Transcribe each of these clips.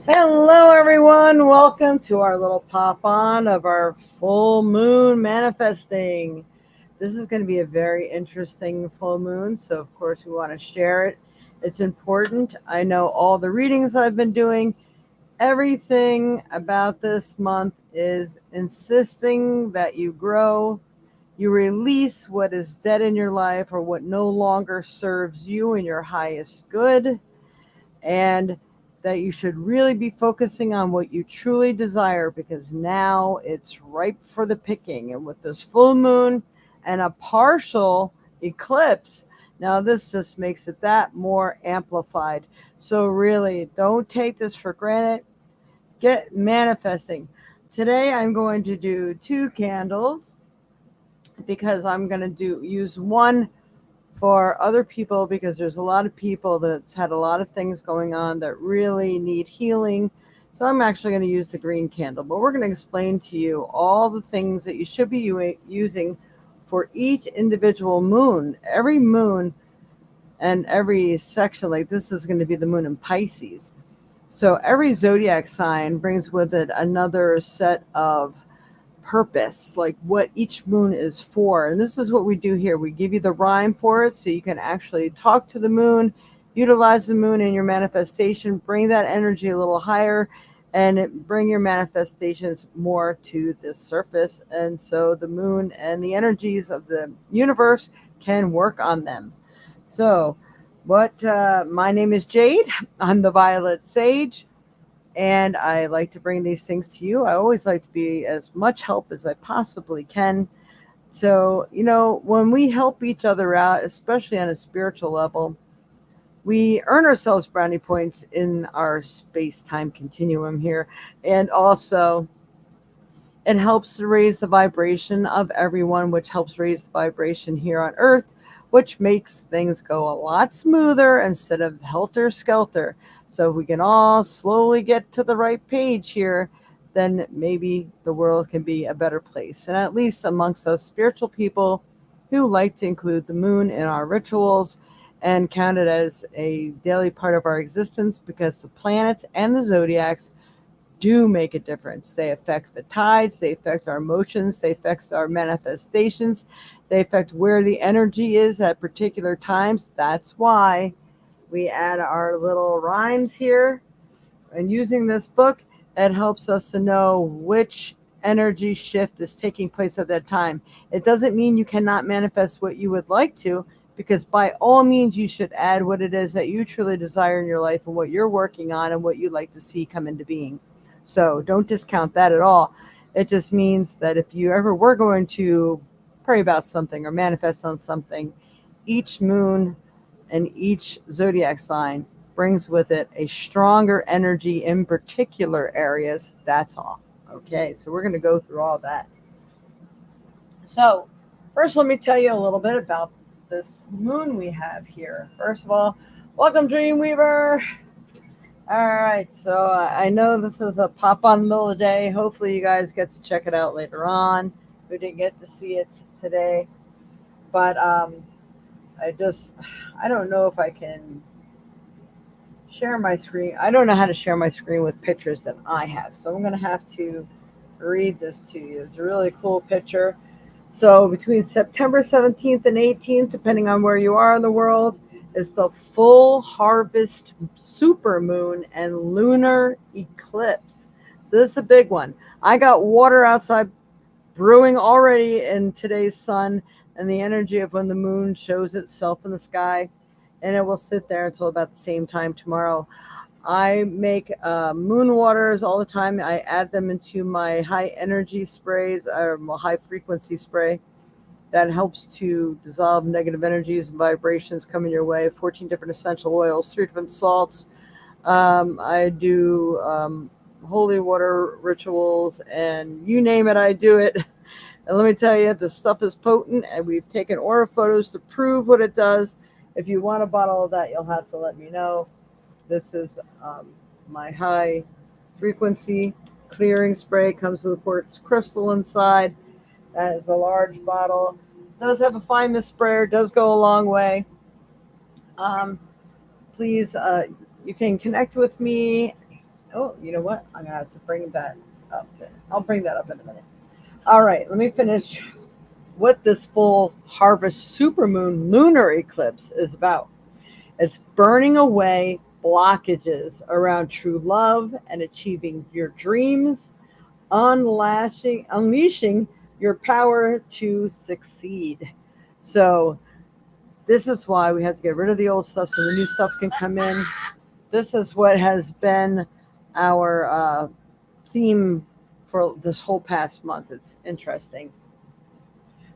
Hello, everyone. Welcome to our little pop on of our full moon manifesting. This is going to be a very interesting full moon, so of course, we want to share it. It's important. I know all the readings I've been doing, everything about this month is insisting that you grow, you release what is dead in your life or what no longer serves you in your highest good, and that you should really be focusing on what you truly desire because now it's ripe for the picking. And with this full moon and a partial eclipse, now this just makes it that more amplified. So, really, don't take this for granted. Get manifesting. Today, I'm going to do two candles because I'm going to use one for other people because there's a lot of people that's had a lot of things going on that really need healing. So I'm actually going to use the green candle, but we're going to explain to you all the things that you should be using for each individual moon. Every moon and every section, like this is going to be the moon in Pisces. So every zodiac sign brings with it another set of purpose, like what each moon is for. And this is what we do here. We give you the rhyme for it so you can actually talk to the moon, utilize the moon in your manifestation, bring that energy a little higher, and bring your manifestations more to the surface. And so the moon and the energies of the universe can work on them. So, my name is Jade. I'm the Violet Sage, and I like to bring these things to you. I always like to be as much help as I possibly can. So, when we help each other out, especially on a spiritual level, we earn ourselves brownie points in our space time continuum here. And also, it helps to raise the vibration of everyone, which helps raise the vibration here on Earth, which makes things go a lot smoother instead of helter skelter. So, if we can all slowly get to the right page here, then maybe the world can be a better place. And at least amongst us spiritual people who like to include the moon in our rituals and count it as a daily part of our existence because the planets and the zodiacs do make a difference. They affect the tides, they affect our emotions, they affect our manifestations, they affect where the energy is at particular times. That's why we add our little rhymes here. And using this book, it helps us to know which energy shift is taking place at that time. It doesn't mean you cannot manifest what you would like to, because by all means, you should add what it is that you truly desire in your life and what you're working on and what you'd like to see come into being. So don't discount that at all. It just means that if you ever were going to pray about something or manifest on something, each moon and each zodiac sign brings with it a stronger energy in particular areas. That's all. Okay, so we're going to go through all that. So, first, let me tell you a little bit about this moon we have here. First of all, welcome, Dreamweaver. All right, so I know this is a pop on the middle of the day. Hopefully, you guys get to check it out later on. We didn't get to see it today, but I just, I don't know if I can share my screen. I don't know how to share my screen with pictures that I have, so I'm going to have to read this to you. It's a really cool picture. So, between September 17th and 18th, depending on where you are in the world, is the full harvest supermoon and lunar eclipse. So, this is a big one. I got water outside brewing already in today's sun and the energy of when the moon shows itself in the sky, and it will sit there until about the same time tomorrow. I make moon waters all the time. I add them into my high energy sprays or my high frequency spray that helps to dissolve negative energies and vibrations coming your way. 14 different essential oils, 3 different salts. I do holy water rituals, and you name it, I do it. And let me tell you, the stuff is potent, and we've taken aura photos to prove what it does. If you want a bottle of that, you'll have to let me know. This is my high frequency clearing spray. Comes with a quartz crystal inside. That is a large bottle. Does have a fine mist sprayer. Does go a long way. Um, Please, you can connect with me Oh, you know what? I'm going to have to bring that up. I'll bring that up in a minute. All right, let me finish what this full harvest supermoon lunar eclipse is about. It's burning away blockages around true love and achieving your dreams, unleashing your power to succeed. So, this is why we have to get rid of the old stuff so the new stuff can come in. This is what has been our theme for this whole past month. It's interesting.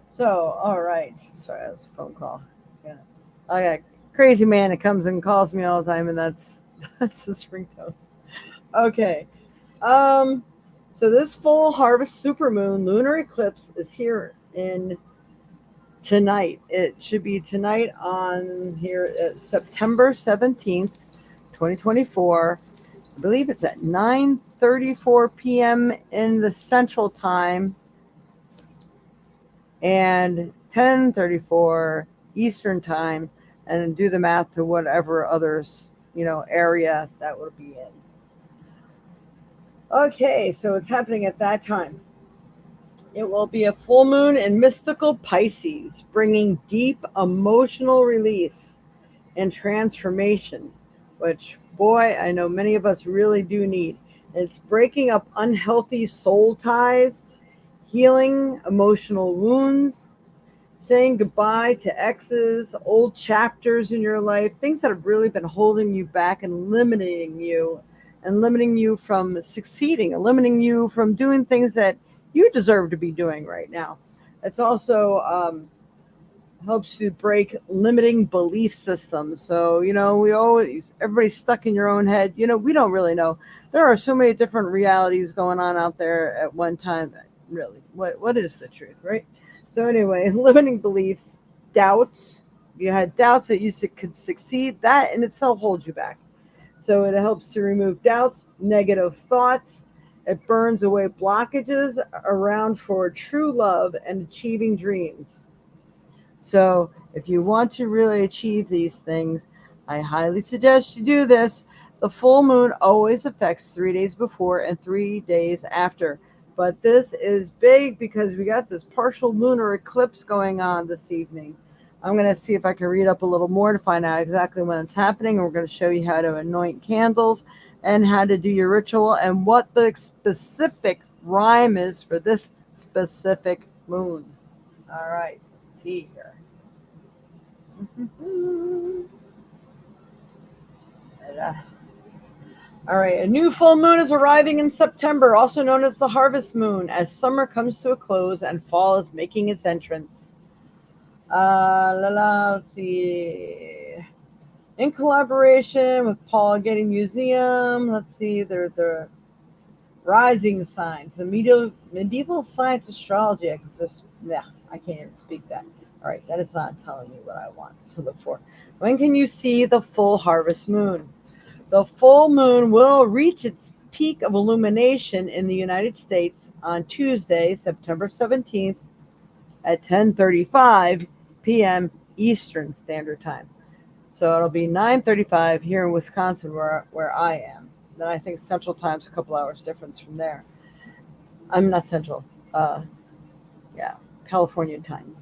So, all right. Sorry, that was a phone call. Yeah. I got a crazy man that comes and calls me all the time, and that's that's his ringtone. Okay. Um. So this full harvest supermoon lunar eclipse is here in tonight. It should be tonight on here September 17th, 2024. I believe it's at 9:34 p.m. in the Central Time and 10:34 Eastern Time, and do the math to whatever others area that would be in. Okay, so it's happening at that time. It will be a full moon in mystical Pisces, bringing deep emotional release and transformation, which, boy, I know many of us really do need. It's breaking up unhealthy soul ties, healing emotional wounds, saying goodbye to exes, old chapters in your life, things that have really been holding you back and limiting you from succeeding, and limiting you from doing things that you deserve to be doing right now. It's also helps to break limiting belief systems. So, everybody's stuck in your own head. We don't really know. There are so many different realities going on out there at one time. Really, what is the truth, right? So anyway, limiting beliefs, doubts. You had doubts that could succeed. That in itself holds you back. So it helps to remove doubts, negative thoughts. It burns away blockages around for true love and achieving dreams. So, if you want to really achieve these things, I highly suggest you do this. The full moon always affects 3 days before and 3 days after. But this is big because we got this partial lunar eclipse going on this evening. I'm going to see if I can read up a little more to find out exactly when it's happening. And we're going to show you how to anoint candles and how to do your ritual and what the specific rhyme is for this specific moon. All right, let's see here. All right, a new full moon is arriving in September, also known as the harvest moon, as summer comes to a close and fall is making its entrance. Let's see. In collaboration with Paul Getty Museum, let's see, they're the rising signs, the medieval science astrology. I can't even speak that. All right, that is not telling me what I want to look for. When can you see the full harvest moon? The full moon will reach its peak of illumination in the United States on Tuesday, September 17th at 10:35 p.m. Eastern Standard Time. So it'll be 9:35 here in Wisconsin where I am. Then I think Central Time's a couple hours difference from there. I'm not Central. Yeah, California time.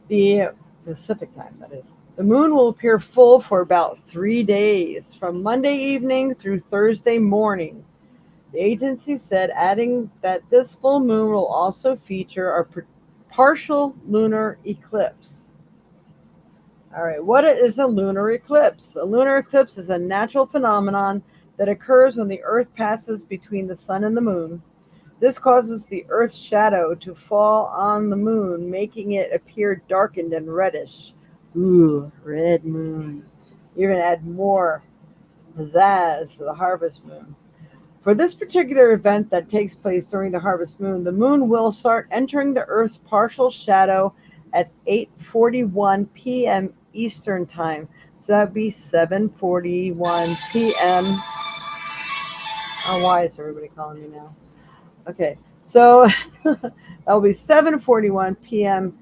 The Pacific time, that is. The moon will appear full for about 3 days, from Monday evening through Thursday morning. The agency said, adding that this full moon will also feature a partial lunar eclipse. All right, what is a lunar eclipse? A lunar eclipse is a natural phenomenon that occurs when the Earth passes between the sun and the moon. This causes the Earth's shadow to fall on the moon, making it appear darkened and reddish. Ooh, red moon. You're going to add more pizzazz to the harvest moon. For this particular event that takes place during the harvest moon, the moon will start entering the Earth's partial shadow at 8:41 p.m. Eastern Time. So that would be 7:41 p.m. Oh, why is everybody calling me now? Okay, so that will be 7:41 p.m.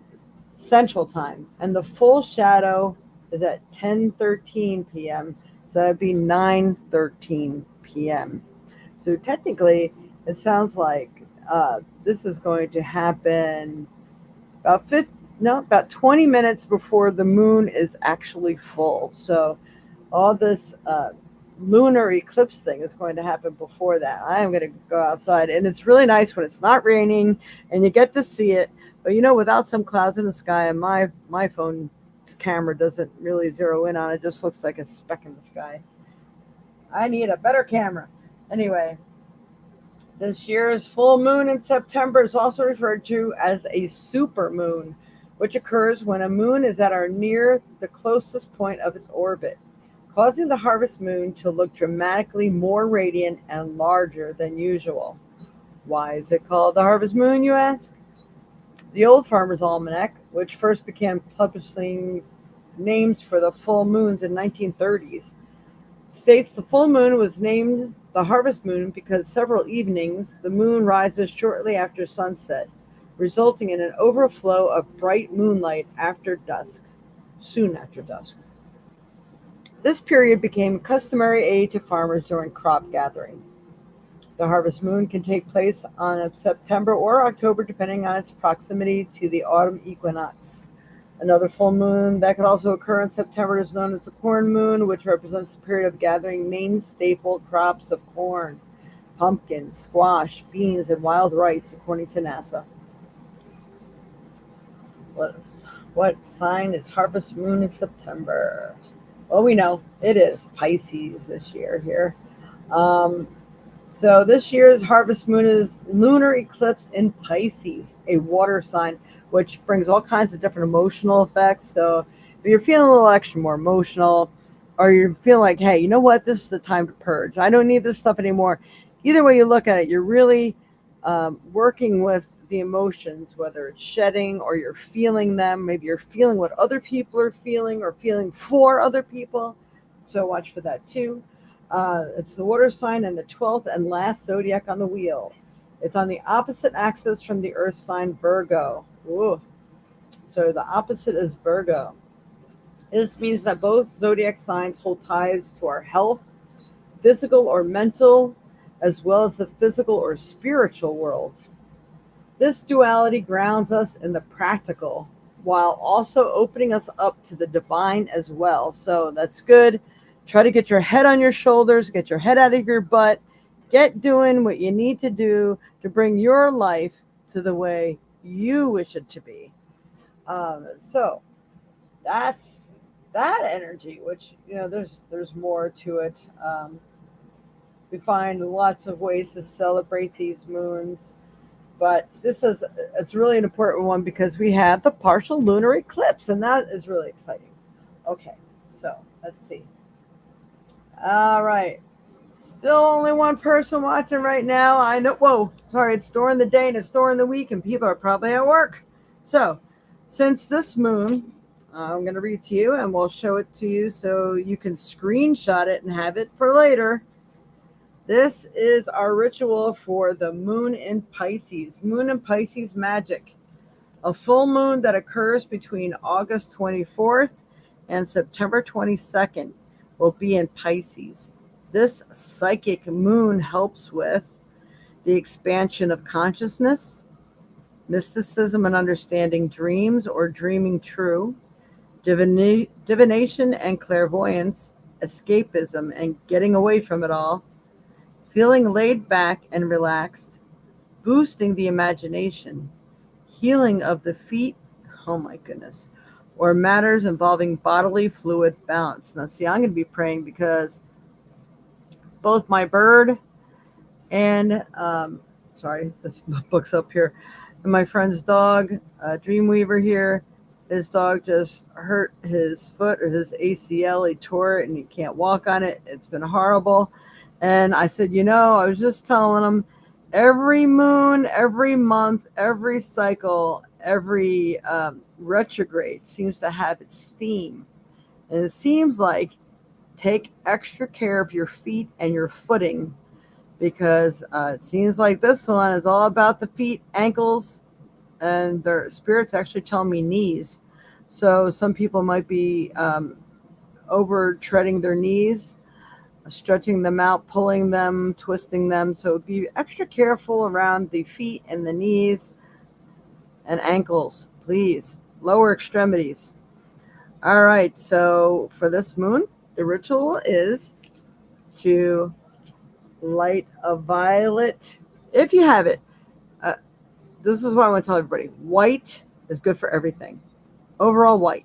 Central Time, and the full shadow is at 10:13 p.m. So that'd be 9:13 p.m. So technically, it sounds like this is going to happen about 20 minutes before the moon is actually full. So all this lunar eclipse thing is going to happen before that. I am going to go outside, and it's really nice when it's not raining and you get to see it. But without some clouds in the sky, and my phone's camera doesn't really zero in on it, just looks like a speck in the sky. I need a better camera. Anyway, this year's full moon in September is also referred to as a supermoon, which occurs when a moon is at or near the closest point of its orbit, causing the harvest moon to look dramatically more radiant and larger than usual. Why is it called the harvest moon, you ask? The Old Farmer's Almanac, which first began publishing names for the full moons in 1930s, states the full moon was named the harvest moon because several evenings the moon rises shortly after sunset, resulting in an overflow of bright moonlight soon after dusk. This period became customary aid to farmers during crop gathering. The harvest moon can take place on September or October depending on its proximity to the autumn equinox. Another full moon that could also occur in September is known as the corn moon, which represents the period of gathering main staple crops of corn, pumpkins, squash, beans, and wild rice, according to NASA. What sign is harvest moon in September? Well, we know it is Pisces this year here. So this year's harvest moon is lunar eclipse in Pisces, a water sign, which brings all kinds of different emotional effects. So if you're feeling a little extra more emotional, or you're feeling like, hey, you know what, this is the time to purge. I don't need this stuff anymore. Either way you look at it, you're really working with the emotions, whether it's shedding or you're feeling them. Maybe you're feeling what other people are feeling or feeling for other people. So watch for that too. It's the water sign and the 12th and last zodiac on the wheel. It's on the opposite axis from the earth sign Virgo. Ooh. So the opposite is Virgo. This means that both zodiac signs hold ties to our health, physical or mental, as well as the physical or spiritual world. This duality grounds us in the practical while also opening us up to the divine as well. So that's good. Try to get your head on your shoulders, get your head out of your butt, get doing what you need to do to bring your life to the way you wish it to be. So that's that energy, which, there's more to it. We find lots of ways to celebrate these moons. But it's really an important one because we have the partial lunar eclipse, and that is really exciting. Okay, so let's see. All right. Still only one person watching right now. I know. Whoa, sorry, it's during the day and it's during the week, and people are probably at work. So, since this moon, I'm going to read to you and we'll show it to you so you can screenshot it and have it for later. This is our ritual for the moon in Pisces. Moon in Pisces magic. A full moon that occurs between August 24th and September 22nd will be in Pisces. This psychic moon helps with the expansion of consciousness, mysticism and understanding dreams or dreaming true, divination and clairvoyance, escapism and getting away from it all, feeling laid back and relaxed, boosting the imagination, healing of the feet, oh my goodness, or matters involving bodily fluid balance. Now, see, I'm going to be praying because both my bird and, sorry, this book's up here, and my friend's dog, Dreamweaver here, his dog just hurt his foot or his ACL. He tore it and he can't walk on it. It's been horrible. And I said, I was just telling him every moon, every month, every cycle, every retrograde seems to have its theme. And it seems like take extra care of your feet and your footing because it seems like this one is all about the feet, ankles, and their spirits actually tell me knees. So some people might be over treading their knees. stretching them out, pulling them, twisting them. So be extra careful around the feet and the knees and ankles, please. Lower extremities. All right, so for this moon, the ritual is to light a violet, if you have it. Uh, this is what I want to tell everybody. White is good for everything. Overall white.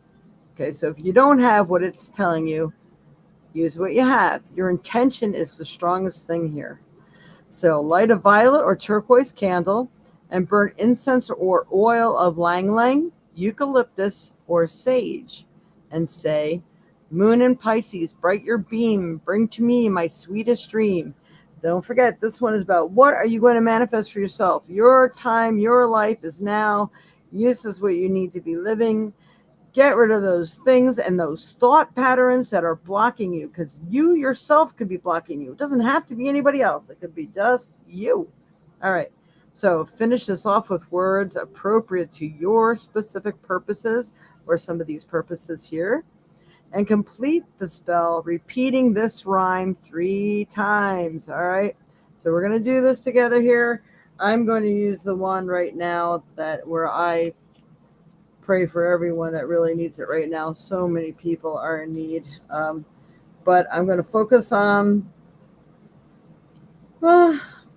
Okay, so if you don't have what it's telling you, use what you have. Your intention is the strongest thing here. So light a violet or turquoise candle and burn incense or oil of lang lang, eucalyptus, or sage, and say, Moon in Pisces, bright your beam, bring to me my sweetest dream. Don't forget, this one is about what are you going to manifest for yourself? Your time, your life is now. This is what you need to be living. Get rid of those things and those thought patterns that are blocking you, because you yourself could be blocking you. It doesn't have to be anybody else. It could be just you. All right. So finish this off with words appropriate to your specific purposes or some of these purposes here. And complete the spell, repeating this rhyme 3 times. All right. So we're going to do this together here. I'm going to use the one right now where I pray for everyone that really needs it right now. So many people are in need. But I'm going to focus on,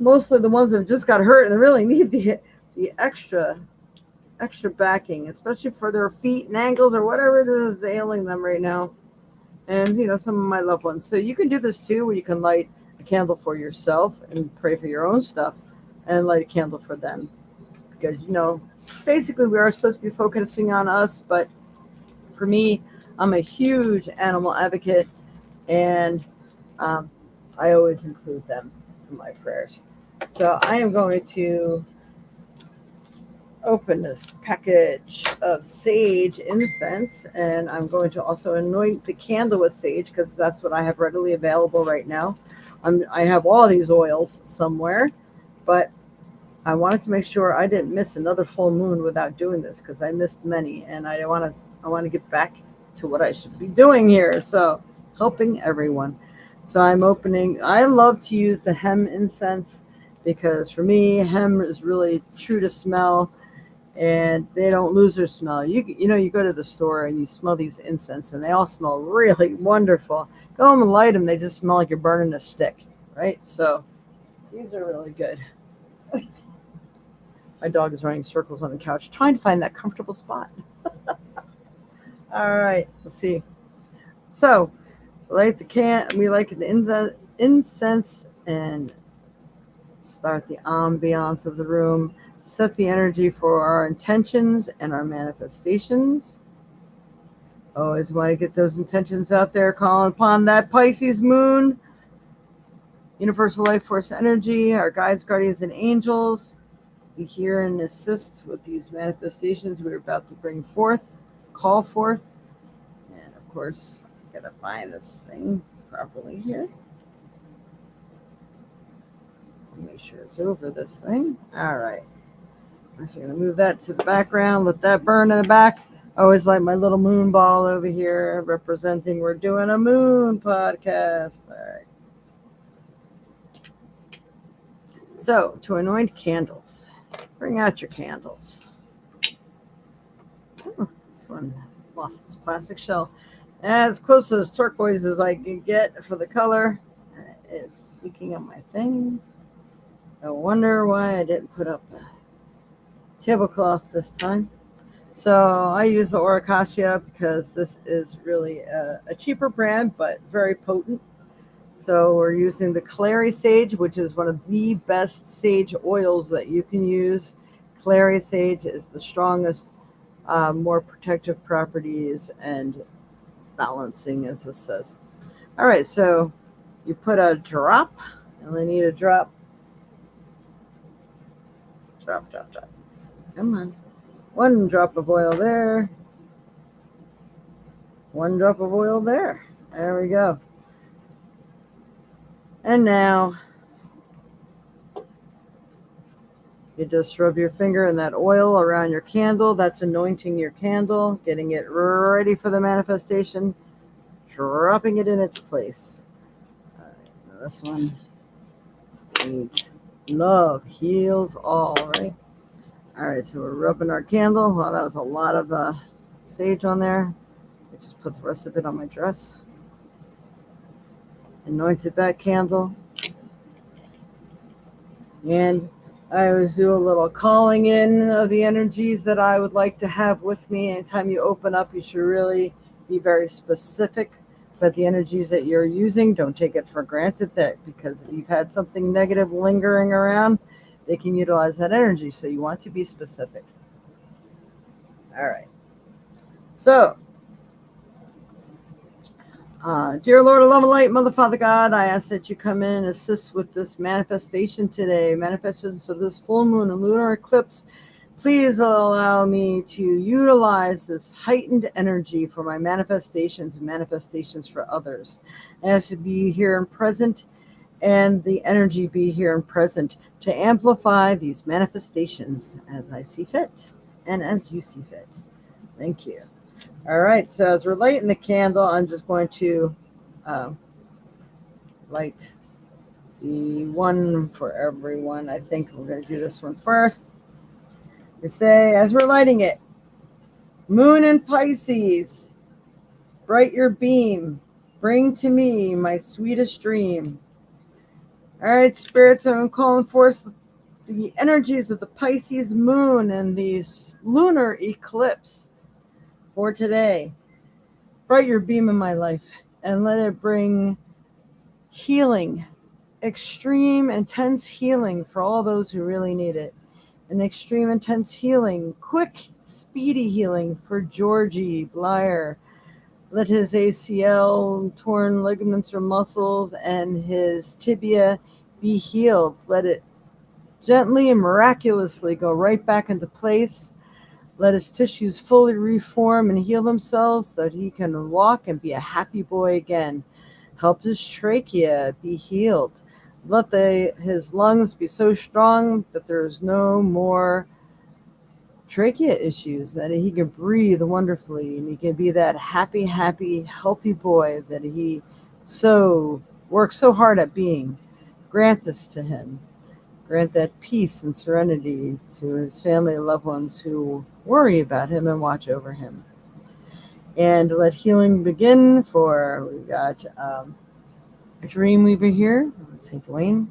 mostly the ones that just got hurt and they really need the extra backing, especially for their feet and ankles or whatever it is ailing them right now. And, some of my loved ones. So you can do this too, where you can light a candle for yourself and pray for your own stuff and light a candle for them. Because, basically we are supposed to be focusing on us, but for me, I'm a huge animal advocate, and I always include them in my prayers. So I am going to open this package of sage incense, and I'm going to also anoint the candle with sage because that's what I have readily available right now. I have all these oils somewhere, but I wanted to make sure I didn't miss another full moon without doing this, because I missed many, and I want to get back to what I should be doing here. So helping everyone. So I love to use the hem incense, because for me, hem is really true to smell, and they don't lose their smell. You go to the store and you smell these incense and they all smell really wonderful. Go home and light them. They just smell like you're burning a stick, right? So these are really good. My dog is running circles on the couch, trying to find that comfortable spot. All right, let's see. So, light we like the incense and start the ambiance of the room. Set the energy for our intentions and our manifestations. Always want to get those intentions out there, calling upon that Pisces moon, universal life force energy, our guides, guardians, and angels. Be here and assist with these manifestations we're about to call forth. And of course, I gotta find this thing properly here. Make sure it's over this thing. All right. I'm just gonna move that to the background, let that burn in the back. I always like my little moon ball over here representing we're doing a moon podcast. All right. So to anoint candles. Bring out your candles. Oh, this one lost its plastic shell. As close to as turquoise as I can get for the color. It's leaking on my thing. I wonder why I didn't put up the tablecloth this time. So I use the Oracacia because this is really a cheaper brand, but very potent. So we're using the clary sage, which is one of the best sage oils that you can use. Clary sage is the strongest, more protective properties and balancing, as this says. All right, so you put a drop. You only need a drop. Drop. Come on. 1 drop of oil there. 1 drop of oil there. There we go. And now you just rub your finger in that oil around your candle. That's anointing your candle, getting it ready for the manifestation, dropping it in its place. All right. This one needs love, heals all, right? All right, so we're rubbing our candle. Well, that was a lot of sage on there. I just put the rest of it on my dress. Anointed that candle. And I always do a little calling in of the energies that I would like to have with me. Anytime you open up, you should really be very specific. But the energies that you're using, don't take it for granted that because if you've had something negative lingering around, they can utilize that energy. So you want to be specific. All right. So, dear Lord of Love and Light, Mother, Father, God, I ask that you come in and assist with this manifestation today, manifestations of this full moon and lunar eclipse. Please allow me to utilize this heightened energy for my manifestations and manifestations for others. I ask to be here and present, and the energy be here and present to amplify these manifestations as I see fit and as you see fit. Thank you. All right, so as we're lighting the candle, I'm just going to light the one for everyone. I think we're going to do this one first. We say, as we're lighting it, Moon in Pisces, bright your beam, bring to me my sweetest dream. All right, spirits, I'm calling forth the energies of the Pisces moon and the lunar eclipse for today. Bright your beam in my life and let it bring healing, extreme, intense healing for all those who really need it. An extreme, intense healing, quick, speedy healing for Georgie Blyer. Let his ACL, torn ligaments or muscles, and his tibia be healed. Let it gently and miraculously go right back into place. Let his tissues fully reform and heal themselves so that he can walk and be a happy boy again. Help his trachea be healed. Let his lungs be so strong that there's no more trachea issues, that he can breathe wonderfully and he can be that happy, healthy boy that he so works so hard at being. Grant this to him. Grant that peace and serenity to his family and loved ones who worry about him and watch over him. And let healing begin for, we've got a Dreamweaver here, let's say Dwayne,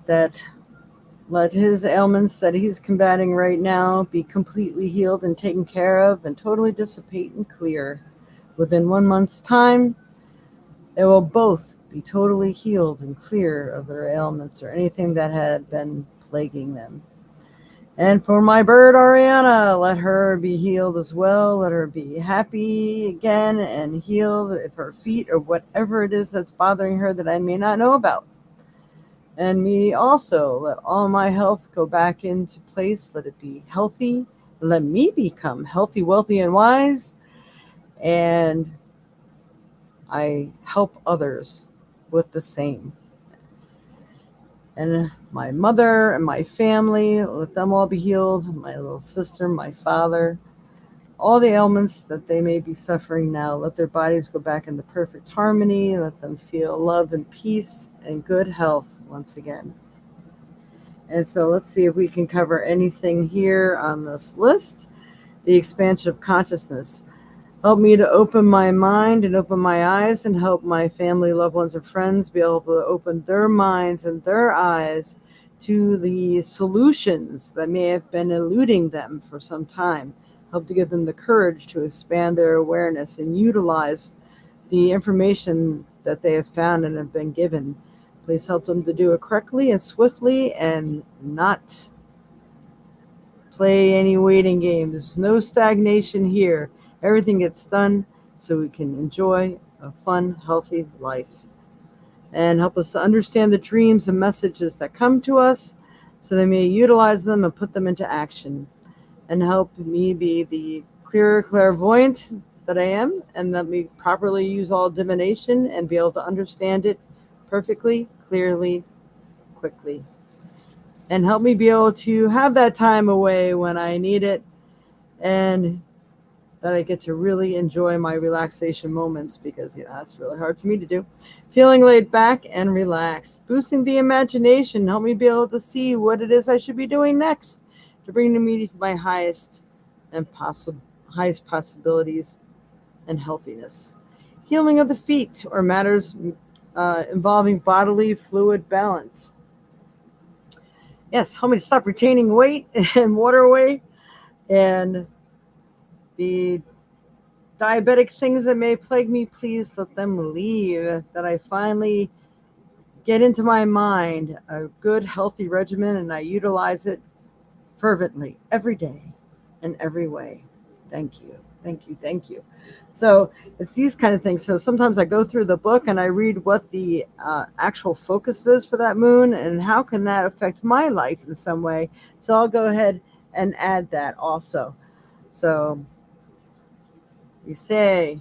that let his ailments that he's combating right now be completely healed and taken care of and totally dissipate and clear. Within 1 month's time, they will both be totally healed and clear of their ailments or anything that had been plaguing them. And for my bird, Ariana, let her be healed as well. Let her be happy again and healed if her feet or whatever it is that's bothering her that I may not know about. And me also, let all my health go back into place. Let it be healthy. Let me become healthy, wealthy, and wise. And I help others with the same. And my mother and my family, let them all be healed. My little sister, my father, all the ailments that they may be suffering now, let their bodies go back into perfect harmony. Let them feel love and peace and good health once again. And so let's see if we can cover anything here on this list. The expansion of consciousness. Help me to open my mind and open my eyes and help my family, loved ones, and friends be able to open their minds and their eyes to the solutions that may have been eluding them for some time. Help to give them the courage to expand their awareness and utilize the information that they have found and have been given. Please help them to do it correctly and swiftly and not play any waiting games. No stagnation here. Everything gets done so we can enjoy a fun, healthy life. And help us to understand the dreams and messages that come to us so they may utilize them and put them into action. And help me be the clairvoyant that I am, and let me properly use all divination and be able to understand it perfectly, clearly, quickly. And help me be able to have that time away when I need it and that I get to really enjoy my relaxation moments because that's really hard for me to do. Feeling laid back and relaxed, boosting the imagination, help me be able to see what it is I should be doing next to bring me to my highest possibilities and healthiness. Healing of the feet or matters involving bodily fluid balance. Yes, help me to stop retaining weight and water weight and the diabetic things that may plague me, please let them leave. That I finally get into my mind a good, healthy regimen and I utilize it fervently every day in every way. Thank you. Thank you. Thank you. So it's these kind of things. So sometimes I go through the book and I read what the actual focus is for that moon and how can that affect my life in some way. So I'll go ahead and add that also. So we say,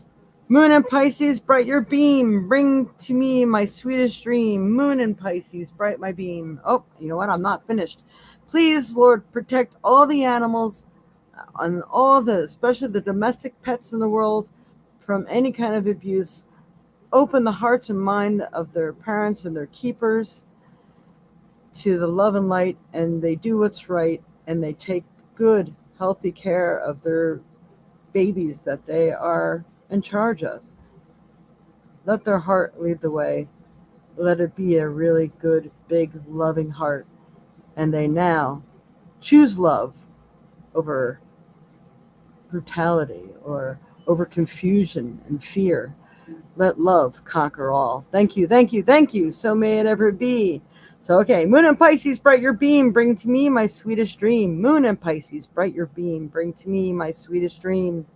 Moon and Pisces, bright your beam. Bring to me my sweetest dream. Moon and Pisces, bright my beam. Oh, you know what? I'm not finished. Please, Lord, protect all the animals and especially the domestic pets in the world from any kind of abuse. Open the hearts and mind of their parents and their keepers to the love and light, and they do what's right, and they take good, healthy care of their babies that they are in charge of. Let their heart lead the way. Let it be a really good, big, loving heart. And they now choose love over brutality or over confusion and fear. Let love conquer all. Thank you, thank you, thank you. So may it ever be. So, okay, Moon and Pisces, bright your beam, bring to me my sweetest dream. Moon and Pisces, bright your beam, bring to me my sweetest dream.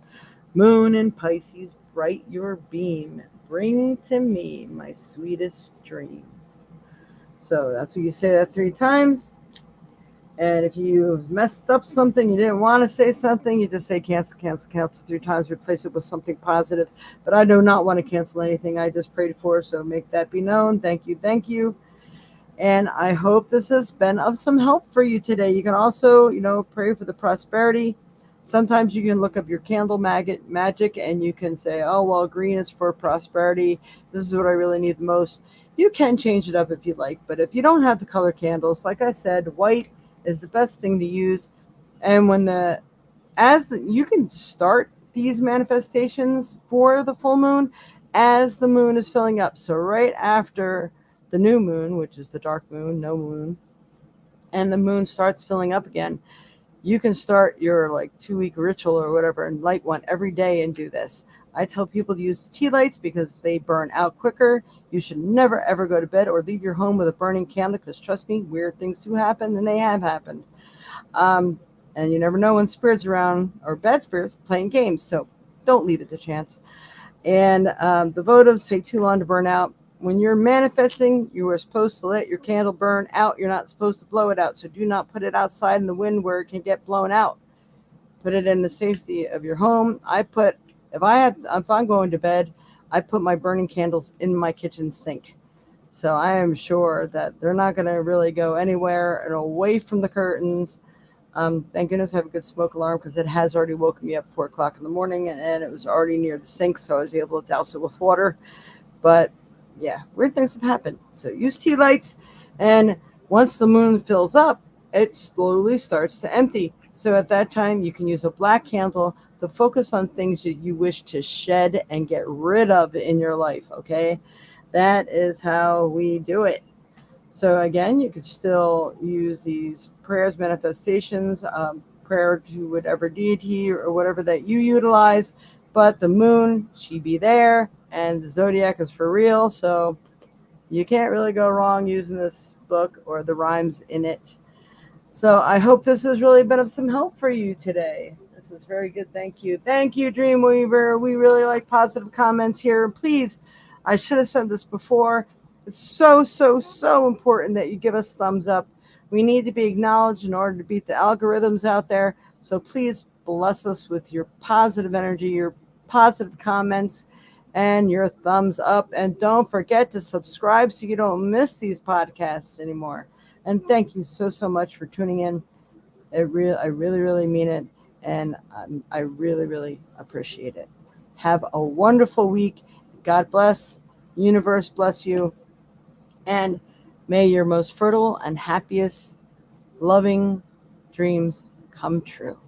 Moon and Pisces, bright your beam, bring to me my sweetest dream. So that's what you say that 3 times. And if you've messed up something, you didn't want to say something, you just say cancel, cancel, cancel 3 times, replace it with something positive. But I do not want to cancel anything I just prayed for, so make that be known. Thank you, thank you. And I hope this has been of some help for you today. You can also, pray for the prosperity. Sometimes you can look up your candle magic and you can say, oh, well, green is for prosperity. This is what I really need the most. You can change it up if you like. But if you don't have the color candles, like I said, white is the best thing to use. And you can start these manifestations for the full moon as the moon is filling up. So right after the new moon, which is the dark moon, no moon, and the moon starts filling up again, you can start your 2-week ritual or whatever and light one every day and do this. I tell people to use the tea lights because they burn out quicker. You should never ever go to bed or leave your home with a burning candle because trust me, weird things do happen and they have happened. And you never know when spirits around or bad spirits playing games, so don't leave it to chance. And the votives take too long to burn out. When you're manifesting, you are supposed to let your candle burn out. You're not supposed to blow it out. So do not put it outside in the wind where it can get blown out. Put it in the safety of your home. If I'm going to bed, I put my burning candles in my kitchen sink. So I am sure that they're not going to really go anywhere and away from the curtains. Thank goodness I have a good smoke alarm because it has already woken me up 4 o'clock in the morning and it was already near the sink, so I was able to douse it with water. But yeah, weird things have happened. So use tea lights, and once the moon fills up, it slowly starts to empty. So at that time, you can use a black candle to focus on things that you wish to shed and get rid of in your life, okay? That is how we do it. So again, you could still use these prayers, manifestations, prayer to whatever deity or whatever that you utilize. But the moon, she be there, and the zodiac is for real. So you can't really go wrong using this book or the rhymes in it. So I hope this has really been of some help for you today. This was very good. Thank you. Thank you, Dreamweaver. We really like positive comments here. Please, I should have said this before. It's so, so, so important that you give us thumbs up. We need to be acknowledged in order to beat the algorithms out there. So please bless us with your positive energy, your positive comments, and your thumbs up. And don't forget to subscribe so you don't miss these podcasts anymore. And thank you so, so much for tuning in. I really, really mean it. And I really, really appreciate it. Have a wonderful week. God bless. Universe bless you. And may your most fertile and happiest, loving dreams come true.